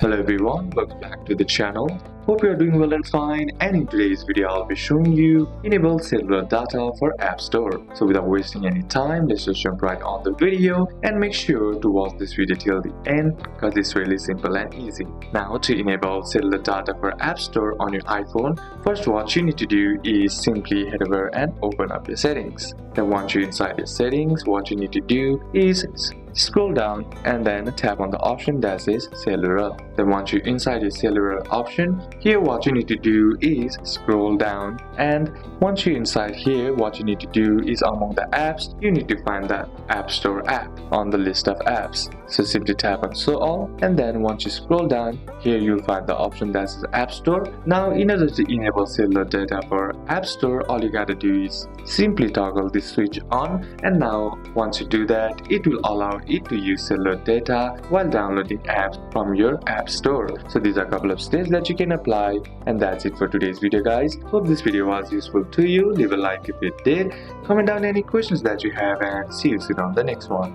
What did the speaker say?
Hello everyone, welcome back to the channel. Hope you are doing well and fine, and in today's video I'll be showing you enable cellular data for App Store. So without wasting any time, let's just jump right on the video and make sure to watch this video till the end because it's really simple and easy. Now to enable cellular data for App Store on your iPhone, first what you need to do is simply head over and open up your settings. Then once you're inside your settings, what you need to do is scroll down and then tap on the option that says cellular. Then once you're inside your cellular option, here what you need to do is scroll down, and once you're inside here, what you need to do is among the apps, you need to find that App Store app on the list of apps. So simply tap on show all, and then once you scroll down, here you'll find the option that says App Store. Now in order to enable cellular data for App Store, all you gotta do is simply toggle this switch on, and now once you do that, it will allow it to use cellular data while downloading apps from your App Store. So these are a couple of steps that you can apply, and that's it for today's video guys. Hope this video was useful to you. Leave a like if it did, comment down any questions that you have, and see you soon on the next one.